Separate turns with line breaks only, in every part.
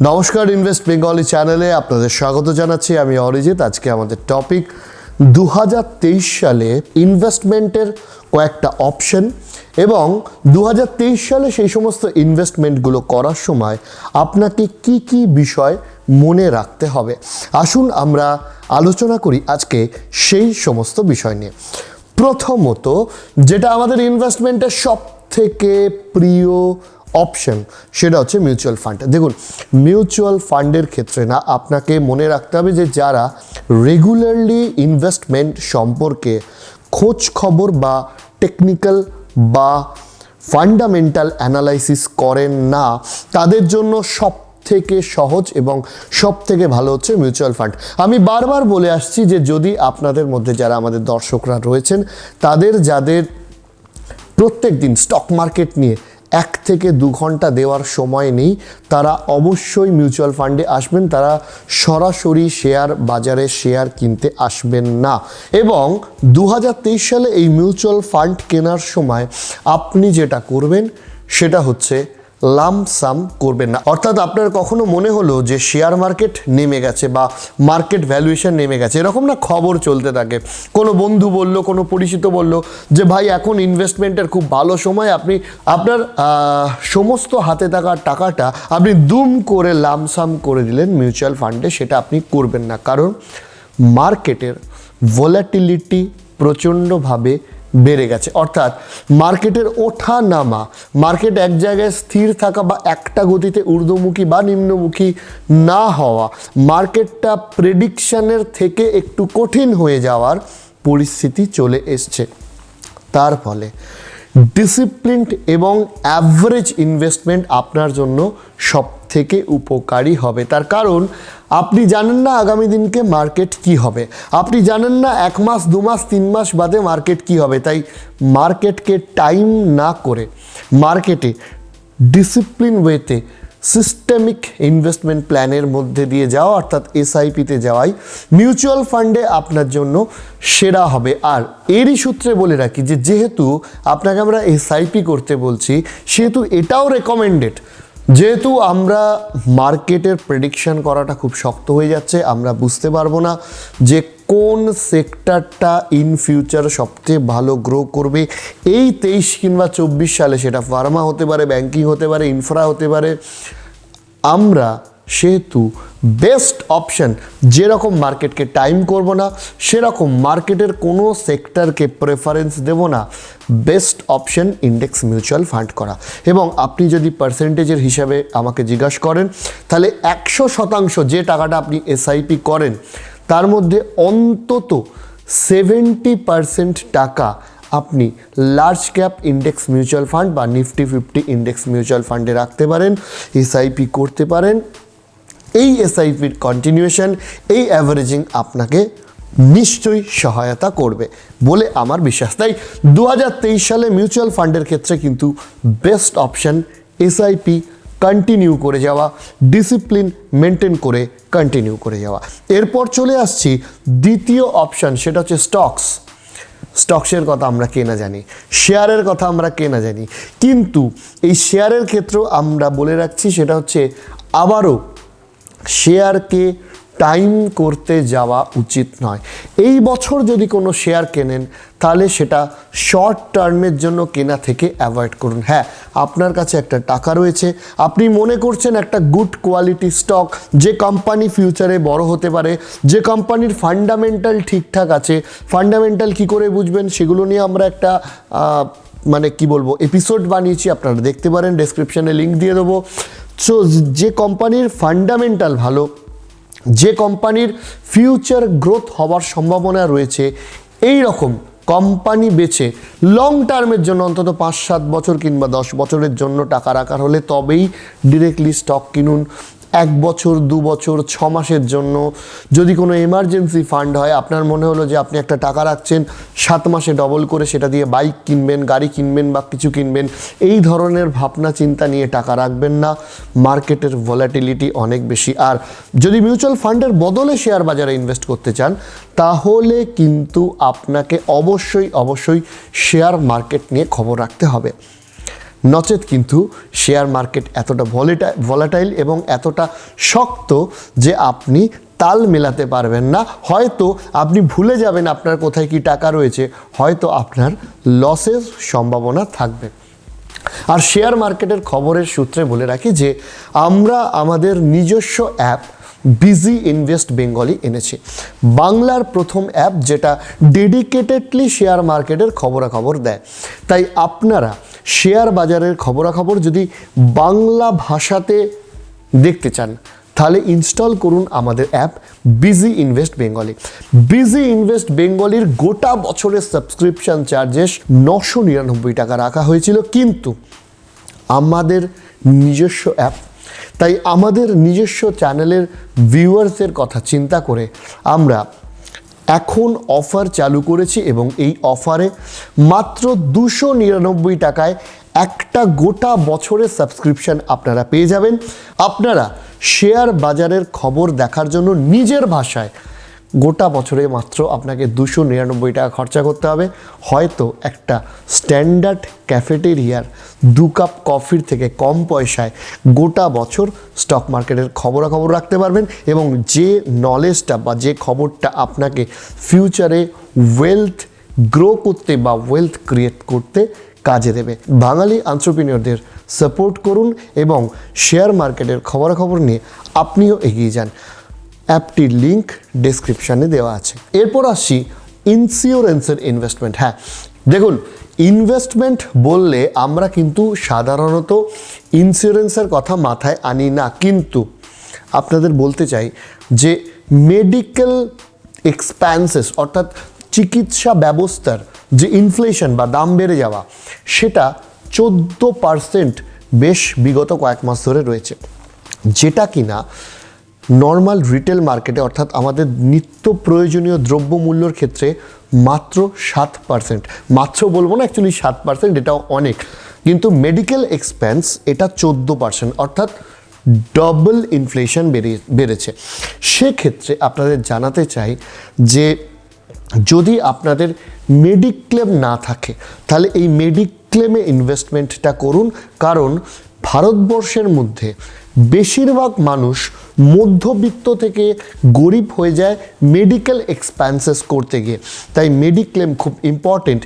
নমস্কার, invest Bengali চ্যানেলে আপনাদের স্বাগত জানাচ্ছি। আমি অরিজিৎ। আজকে আমাদের টপিক 2023 সালে ইনভেস্টমেন্টের কয়েকটা অপশন এবং 2023 সালে সেই সমস্ত ইনভেস্টমেন্টগুলো করার সময় আপনাকে কি কি বিষয় মনে রাখতে হবে। আসুন আমরা আলোচনা করি আজকে সেই সমস্ত বিষয় নিয়ে। প্রথমত, যেটা আমাদের ইনভেস্টমেন্টের সব থেকে প্রিয় অপশন, সেটা হচ্ছে মিউচুয়াল ফান্ড। দেখুন, মিউচুয়াল ফান্ডের ক্ষেত্রে না আপনাকে মনে রাখতে হবে যে যারা রেগুলারলি ইনভেস্টমেন্ট সম্পর্কে খোঁজ খবর বা টেকনিক্যাল বা ফান্ডামেন্টাল অ্যানালাইসিস করেন না, তাদের জন্য সব থেকে সহজ এবং সব থেকে ভালো হচ্ছে মিউচুয়াল ফান্ড। আমি বারবার বলে আসছি যে যদি আপনাদের মধ্যে যারা আমাদের দর্শকরা রয়েছেন, যাদের প্রত্যেক দিন স্টক মার্কেট নিয়ে 1 থেকে 2 ঘন্টা দেওয়ার সময় নেই, তারা অবশ্যই মিউচুয়াল ফান্ডে আসবেন। তারা সরাসরি শেয়ার বাজারে শেয়ার কিনতে আসবেন না। এবং 2023 সালে এই মিউচুয়াল ফান্ড কেনার সময় আপনি যেটা করবেন সেটা হচ্ছে লাম্পসাম করবেন না। অর্থাৎ আপনার কখনো মনে হলো যে শেয়ার মার্কেট নেমে গেছে বা মার্কেট ভ্যালুয়েশন নেমে গেছে, এরকম না খবর চলতে থাকে। কোনো বন্ধু বলল, কোনো পরিচিত বলল যে ভাই এখন ইনভেস্টমেন্টের খুব ভালো সময়, আপনি আপনার সমস্ত হাতে থাকা টাকাটা আপনি দুম করে লামসাম করে দিলেন মিউচুয়াল ফান্ডে। সেটা আপনি করবেন না, কারণ মার্কেটের ভোলাটিলিটি প্রচণ্ডভাবে বেড়ে গেছে। অর্থাৎ মার্কেটের ওঠা নামা, মার্কেট এক জায়গায় স্থির থাকা বা একটা গতিতে ঊর্ধ্বমুখী বা নিম্নমুখী না হওয়া, মার্কেটটা প্রেডিকশনের থেকে একটু কঠিন হয়ে যাওয়ার পরিস্থিতি চলে এসছে। তার ফলে ডিসিপ্লিনড এবং অ্যাভারেজ ইনভেস্টমেন্ট আপনার জন্য সব থেকে উপকারী হবে। তার কারণ আপনি জানেন না আগামী দিনকে মার্কেট কি হবে, আপনি জানেন না 1 মাস 2 মাস 3 মাস বাদে মার্কেট কি হবে। তাই মার্কেটকে টাইম না করে মার্কেটে ডিসিপ্লিন ওয়েতে সিস্টেমিক ইনভেস্টমেন্ট প্ল্যানের মধ্যে দিয়ে যাওয়া, অর্থাৎ এসআইপিতে যাওয়াই মিউচুয়াল ফান্ডে আপনার জন্য সেরা হবে। আর এরই সূত্রে বলে রাখি যে যেহেতু আপনাকে আমরা এসআইপি করতে বলছি, সেহেতু এটাও রেকমেন্ডেড। যেহেতু আমরা মার্কেটের প্রেডিকশন করাটা খুব শক্ত হয়ে যাচ্ছে, আমরা বুঝতে পারবো না যে কোন সেক্টরটা ইন ফিউচার সবচেয়ে ভালো গ্রো করবে এই 23 কিংবা 24 সালে। সেটা ফার্মা হতে পারে, ব্যাংকিং হতে পারে, ইনফ্রা হতে পারে। আমরা সেহেতু বেস্ট অপশন, যেরকম মার্কেটকে টাইম করব না, সেরকম মার্কেটের কোনো সেক্টরকে প্রেফারেন্স দেব না, best option index mutual fund করা। এবং আপনি যদি পার্সেন্টেজের হিসাবে আমাকে জিজ্ঞাসা করেন, তাহলে 100% যে টাকাটা আপনি এসআইপি করেন তার মধ্যে অন্তত 70% টাকা আপনি large cap index mutual fund বা নিফটি 50 ইন্ডেক্স মিউচুয়াল ফান্ডে রাখতে পারেন, এসআইপি করতে পারেন। এই এসআইপির কন্টিনিউয়েশন, এই অ্যাভারেজিং আপনাকে নিশ্চয়ই সহায়তা করবে বলে আমার বিশ্বাস। তাই 2023 সালে মিউচুয়াল ফান্ডের ক্ষেত্রে কিন্তু বেস্ট অপশন এসআইপি কন্টিনিউ করে যাওয়া, ডিসিপ্লিন মেনটেন করে কন্টিনিউ করে যাওয়া। এরপর চলে আসছি দ্বিতীয় অপশন, সেটা হচ্ছে স্টকসের কথা আমরা কে না জানি, শেয়ারের কথা আমরা কে না জানি। কিন্তু এই শেয়ারের ক্ষেত্রেও আমরা বলে রাখছি, সেটা হচ্ছে আবারও শেয়ারকে টাইম করতে যাওয়া উচিত নয়। এই বছর যদি কোনো শেয়ার কেনেন, তাহলে সেটা শর্ট টার্মের জন্য কেনা থেকে অ্যাভয়েড করুন। হ্যাঁ, আপনার কাছে একটা টাকা রয়েছে, আপনি মনে করছেন একটা গুড কোয়ালিটি স্টক, যে কোম্পানি ফিউচারে বড় হতে পারে, যে কোম্পানির ফান্ডামেন্টাল ঠিকঠাক আছে। ফান্ডামেন্টাল কি করে বুঝবেন, সেগুলো নিয়ে আমরা একটা এপিসোড বানিয়েছি, আপনারা দেখতে পারেন, ডেসক্রিপশানে লিঙ্ক দিয়ে দেবো। সো যে কোম্পানির ফান্ডামেন্টাল ভালো, যে কোম্পানির ফিউচার গ্রোথ হওয়ার সম্ভাবনা রয়েছে, এই রকম কোম্পানি বেছে লং টার্মের জন্য অন্তত 5-7 বছর কিংবা 10 বছরের জন্য টাকা রাখার হলে তবেই ডিরেক্টলি স্টক কিনুন। 1 বছর 2 বছর 6 মাসের জন্য যদি কোনো এমার্জেন্সি ফান্ড হয়, আপনার মনে হলো যে আপনি একটা টাকা রাখছেন, 7 মাসে ডবল করে সেটা দিয়ে বাইক কিনবেন, গাড়ি কিনবেন বা কিছু কিনবেন, এই ধরনের ভাবনা চিন্তা নিয়ে টাকা রাখবেন না। মার্কেটের ভোলাটিলিটি অনেক বেশি। আর যদি মিউচুয়াল ফান্ডের বদলে শেয়ার বাজারে ইনভেস্ট করতে চান, তাহলে কিন্তু আপনাকে অবশ্যই শেয়ার মার্কেট নিয়ে খবর রাখতে হবে। নচেত কিন্তু শেয়ার মার্কেট এতটা ভলাটাইল এবং এতটা শক্ত যে আপনি তাল মেলাতে পারবেন না। হয়তো আপনি ভুলে যাবেন আপনার কোথায় কি টাকা রয়েছে, হয়তো আপনার লসের সম্ভাবনা থাকবে। আর শেয়ার মার্কেটের খবরের সূত্রে বলে রাখি যে আমরা আমাদের নিজস্ব অ্যাপ বিজি ইনভেস্ট বেঙ্গলি এনেছি, বাংলার প্রথম অ্যাপ যেটা ডেডিকেটেডলি শেয়ার মার্কেটের খবরাখবর দেয়। তাই আপনারা শেয়ার বাজারের খবরাখবর যদি বাংলা ভাষাতে দেখতে চান তাহলে ইনস্টল করুন আমাদের app BG invest Bengali. BG invest বেঙ্গলির গোটা বছরের সাবস্ক্রিপশন চার্জেস 999 টাকা রাখা হয়েছিল, কিন্তু আমাদের নিজস্ব অ্যাপ, তাই আমাদের নিজস্ব চ্যানেলের ভিউয়ার্সের কথা চিন্তা করে আমরা এখন অফার চালু করেছি এবং এই অফারে মাত্র 299 টাকায় একটা গোটা বছরের সাবস্ক্রিপশন আপনারা পেয়ে যাবেন। আপনারা শেয়ার বাজারের খবর দেখার জন্য নিজের ভাষায় গোটা বছরে মাত্র আপনাকে 299 টাকা খরচা করতে হবে। হয়তো একটা স্ট্যান্ডার্ড ক্যাফেটেরিয়ার 2 কাপ কফির থেকে কম পয়সায় গোটা বছর স্টক মার্কেটের খবরাখবর রাখতে পারবেন এবং যে নলেজটা বা যে খবরটা আপনাকে ফিউচারে ওয়েলথ গ্রো করতে বা ওয়েলথ ক্রিয়েট করতে কাজে দেবে। বাঙালি এন্টারপ্রেনিয়রদের সাপোর্ট করুন এবং শেয়ার মার্কেটের খবরাখবর নিয়ে আপনিও এগিয়ে যান। অ্যাপটির লিঙ্ক ডেসক্রিপশানে দেওয়া আছে। এরপর আসছি ইন্স্যুরেন্সের ইনভেস্টমেন্ট। হ্যাঁ, দেখুন, ইনভেস্টমেন্ট বললে আমরা কিন্তু সাধারণত ইন্স্যুরেন্সের কথা মাথায় আনি না, কিন্তু আপনাদের বলতে চাই যে মেডিকেল এক্সপেন্সেস অর্থাৎ চিকিৎসা ব্যবস্থার যে ইনফ্লেশন বা দাম বেড়ে যাওয়া, সেটা 14% বেশ বিগত কয়েক মাস ধরে রয়েছে, যেটা কিনা নর্মাল রিটেল মার্কেটে অর্থাৎ আমাদের নিত্য প্রয়োজনীয় দ্রব্যমূল্যর ক্ষেত্রে মাত্র 7%, মাত্র বলবো না, অ্যাকচুয়ালি 7%, এটাও অনেক, কিন্তু মেডিকেল এক্সপেন্স এটা 14%, অর্থাৎ ডবল ইনফ্লেশন বেড়েছে। সেক্ষেত্রে আপনাদের জানাতে চাই যে যদি আপনাদের মেডিক্লেম না থাকে তাহলে এই মেডিক্লেমে ইনভেস্টমেন্টটা করুন, কারণ ভারতবর্ষের মধ্যে বেশিরভাগ মানুষ মধ্যবিত্ত থেকে গরিব হয়ে যায় মেডিকেল এক্সপেন্সেস করতে গিয়ে। তাই মেডিক্লেম খুব ইম্পর্টেন্ট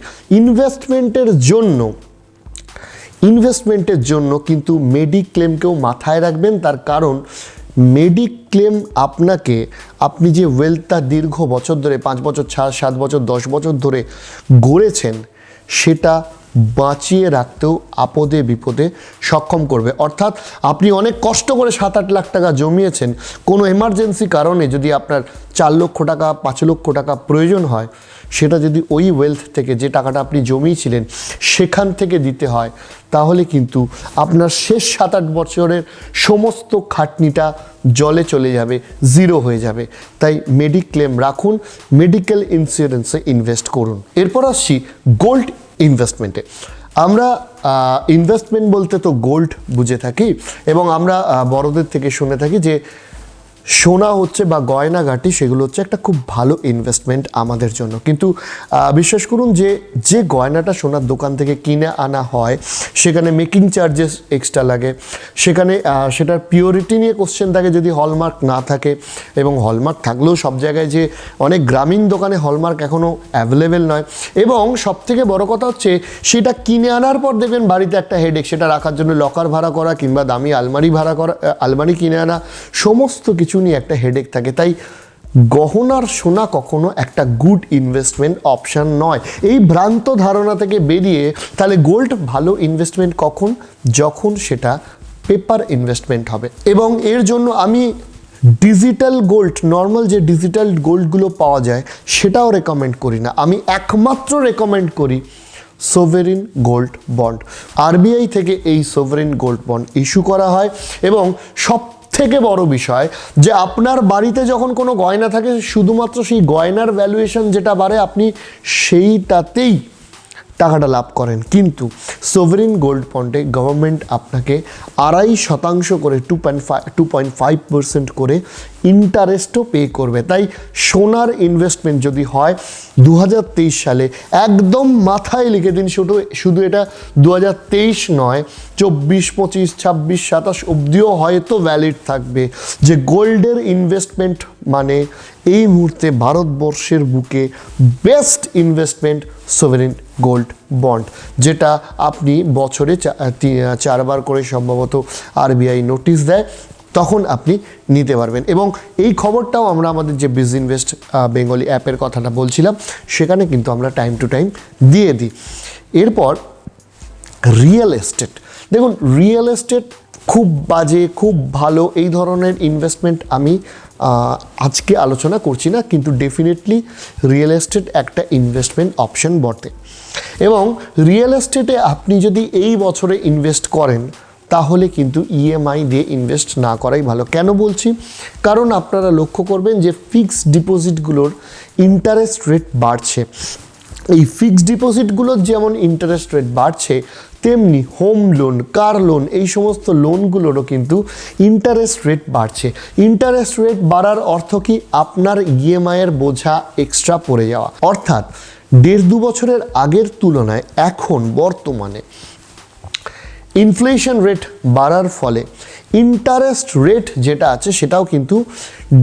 ইনভেস্টমেন্টের জন্য কিন্তু মেডিক্লেমকেও মাথায় রাখবেন, তার কারণ মেডিক্লেম আপনাকে আপনি যে ওয়েলথটা দীর্ঘ বছর ধরে 5 বছর 7 বছর 10 বছর ধরে গড়েছেন সেটা বাঁচিয়ে রাখতেও আপদে বিপদে সক্ষম করবে। অর্থাৎ আপনি অনেক কষ্ট করে 7-8 লাখ টাকা জমিয়েছেন, কোনো এমার্জেন্সি কারণে যদি আপনার 4 লক্ষ টাকা 5 লক্ষ টাকা প্রয়োজন হয়, সেটা যদি ওই ওয়েলথ থেকে যে টাকাটা আপনি জমিয়েছিলেন সেখান থেকে দিতে হয়, তাহলে কিন্তু আপনার শেষ 7-8 বছরের সমস্ত খাটনিটা জলে চলে যাবে, জিরো হয়ে যাবে। তাই মেডিক্লেম রাখুন, মেডিকেল ইন্স্যুরেন্সে ইনভেস্ট করুন। এরপর আসছি গোল্ড ইনভেস্টমেন্টে। আমরা ইনভেস্টমেন্ট বলতে তো গোল্ড বুঝে থাকি এবং আমরা বড়দের থেকে শুনে থাকি যে সোনা হচ্ছে বা গয়নাগাটি, সেগুলো হচ্ছে একটা খুব ভালো ইনভেস্টমেন্ট আমাদের জন্য। কিন্তু বিশ্বাস করুন যে গয়নাটা সোনার দোকান থেকে কিনে আনা হয় সেখানে মেকিং চার্জেস এক্সট্রা লাগে, সেখানে সেটার পিওরিটি নিয়ে কোশ্চেন থাকে যদি হলমার্ক না থাকে, এবং হলমার্ক থাকলেও সব জায়গায় যে অনেক গ্রামীণ দোকানে হলমার্ক এখনও অ্যাভেলেবেল নয়, এবং সবথেকে বড় কথা হচ্ছে সেটা কিনে আনার পর দেখবেন বাড়িতে একটা হেডেক, সেটা রাখার জন্য লকার ভাড়া করা কিংবা দামি আলমারি ভাড়া করা, আলমারি কিনে আনা, সমস্ত কিছু নিয়ে একটা হেডেক থাকে। তাই গহনার সোনা কখনো একটা গুড ইনভেস্টমেন্ট অপশন নয়। এই ভ্রান্ত ধারণা থেকে বেরিয়ে তাহলে গোল্ড ভালো ইনভেস্টমেন্ট কখন, যখন সেটা পেপার ইনভেস্টমেন্ট হবে। এবং এর জন্য আমি ডিজিটাল গোল্ড, নর্মাল যে ডিজিটাল গোল্ডগুলো পাওয়া যায় সেটাও রেকমেন্ড করি না, আমি একমাত্র রেকমেন্ড করি সোভেরিন গোল্ড বন্ড। আরবিআই থেকে এই সোভেরিন গোল্ড বন্ড ইস্যু করা হয়, এবং সব থেকে বড় বিষয় যে আপনার বাড়িতে যখন কোনো গয়না থাকে শুধুমাত্র সেই গয়নার ভ্যালুয়েশন যেটা বাড়ে আপনি সেইটাতেই টাকাটা লাভ করেন। কিন্তু সভরেন গোল্ড বন্ডে গভর্নমেন্ট আপনাকে 2.5% করে 2.5% করে ইন্টারেস্টও পে করবে। তাই সোনার ইনভেস্টমেন্ট যদি হয় 2023 সালে, একদম মাথায় লিখে দিন, শুধু এটা 2023 নয়, 24, 25, 26, 27 অবধিও হয়তো ভ্যালিড থাকবে, যে গোল্ডের ইনভেস্টমেন্ট মানে এই মুহূর্তে ভারতবর্ষের বুকে best investment sovereign gold bond, যেটা আপনি বছরে 4বার করে সম্ভবত আরবিআই নোটিশ দেয়, তখন আপনি নিতে পারবেন। এবং এই খবরটাও আমরা আমাদের যে বিজনেস বেঙ্গলি অ্যাপের কথাটা বলছিলাম, সেখানে কিন্তু আমরা টাইম টু টাইম দিয়ে দিই। এরপর রিয়েল এস্টেট। দেখুন, রিয়েল এস্টেট খুব বাজে, খুব ভালো, এই ধরনের ইনভেস্টমেন্ট আমি আজকে আলোচনা করছি না, কিন্তু ডেফিনেটলি রিয়েল এস্টেট একটা ইনভেস্টমেন্ট অপশন বটে। এবং রিয়েল এস্টেটে আপনি যদি এই বছরে ইনভেস্ট করেন, তাহলে কিন্তু ইএমআই দিয়ে ইনভেস্ট না করাই ভালো। কেন বলছি? কারণ আপনারা লক্ষ্য করবেন যে ফিক্সড ডিপোজিটগুলোর ইন্টারেস্ট রেট বাড়ছে। এই ফিক্সড ডিপোজিটগুলোর যেমন ইন্টারেস্ট রেট বাড়ছে, তেমনি হোম লোন, কার লোন, এই সমস্ত লোনগুলোরও কিন্তু ইন্টারেস্ট রেট বাড়ছে। ইন্টারেস্ট রেট বাড়ার অর্থ কি? আপনার ইএমআইয়ের বোঝা এক্সট্রা পড়ে যাওয়া। অর্থাৎ 1.5-2 বছরের আগের তুলনায় এখন বর্তমানে ইনফ্লেশন রেট বাড়ার ফলে ইন্টারেস্ট রেট যেটা আছে সেটাও কিন্তু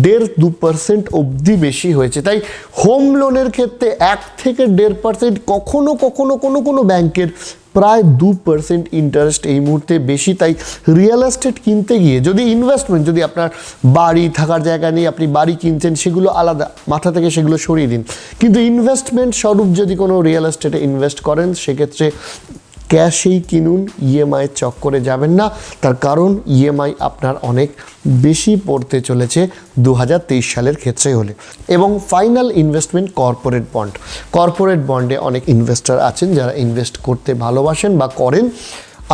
1.5-2% অবধি বেশি হয়েছে। তাই হোম লোনের ক্ষেত্রে 1 থেকে 1.5%, কোনো ব্যাংকের প্রায় 2% ইন্টারেস্ট এই মুহূর্তে বেশি। তাই রিয়েল এস্টেট কিনতে গিয়ে যদি ইনভেস্টমেন্ট, যদি আপনার বাড়ি, থাকার জায়গা নেই, আপনি বাড়ি কিনছেন, সেগুলো আলাদা, মাথা থেকে সেগুলো সরিয়ে দিন। কিন্তু ইনভেস্টমেন্ট স্বরূপ যদি কোনো রিয়েল এস্টেটে ইনভেস্ট করেন, সেক্ষেত্রে ক্যাশেই কিনুন, ইএমআইয়ের চক্করে যাবেন না। তার কারণ ইএমআই আপনার অনেক বেশি পড়তে চলেছে 2023 সালের ক্ষেত্রে হলে। এবং final investment corporate bond. Corporate বন্ডে অনেক ইনভেস্টর আছেন যারা ইনভেস্ট করতে ভালোবাসেন বা করেন।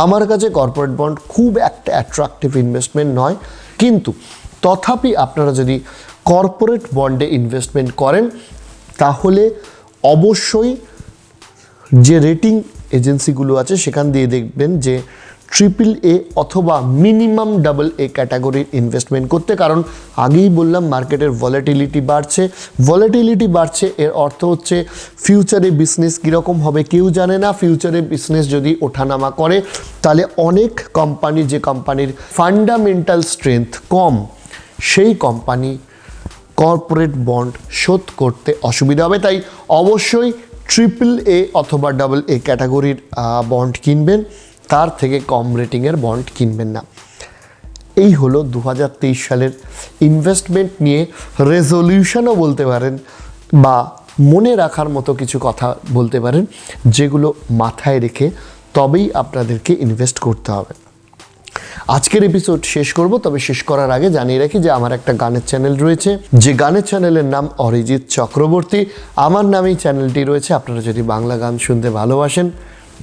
আমার কাছে কর্পোরেট বন্ড খুব একটা অ্যাট্রাকটিভ ইনভেস্টমেন্ট নয়, কিন্তু তথাপি আপনারা যদি কর্পোরেট বন্ডে ইনভেস্টমেন্ট করেন, তাহলে অবশ্যই যে রেটিং এজেন্সিগুলো আছে সেখান দিয়ে দেখবেন যে AAA অথবা মিনিমাম AA ক্যাটাগরির ইনভেস্টমেন্ট করতে। কারণ আগেই বললাম, মার্কেটের ভলাটিলিটি বাড়ছে, এর অর্থ হচ্ছে ফিউচারে বিজনেস কীরকম হবে কেউ জানে না। ফিউচারে বিজনেস যদি ওঠানামা করে, তাহলে অনেক কোম্পানি, যে কোম্পানির ফান্ডামেন্টাল স্ট্রেংথ কম, সেই কোম্পানি কর্পোরেট বন্ড শোধ করতে অসুবিধা হবে। তাই অবশ্যই AAA অথবা AA ক্যাটাগরির বন্ড কিনবেন, তার থেকে কম রেটিংয়ের বন্ড কিনবেন না। এই হলো 2023 সালের ইনভেস্টমেন্ট নিয়ে রেজলিউশনও বলতে পারেন, বা মনে রাখার মতো কিছু কথা বলতে পারেন, যেগুলো মাথায় রেখে তবেই আপনাদেরকে ইনভেস্ট করতে হবে। আজকের এপিসোড শেষ করব, তবে শেষ করার আগে জানিয়ে রাখি যে আমার একটা গানের চ্যানেল রয়েছে, যে গানের চ্যানেলের নাম অরিজিৎ চক্রবর্তী। আমার নামেই চ্যানেলটি রয়েছে। আপনারা যদি বাংলা গান শুনতে ভালোবাসেন,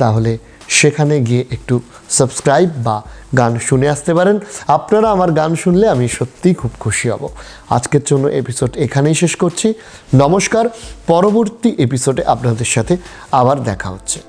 তাহলে সেখানে গিয়ে একটু সাবস্ক্রাইব বা গান শুনে আসতে পারেন। আপনারা আমার গান শুনলে আমি সত্যিই খুব খুশি হব। আজকের জন্য এপিসোড এখানেই শেষ করছি। নমস্কার। পরবর্তী এপিসোডে আপনাদের সাথে আবার দেখা হচ্ছে।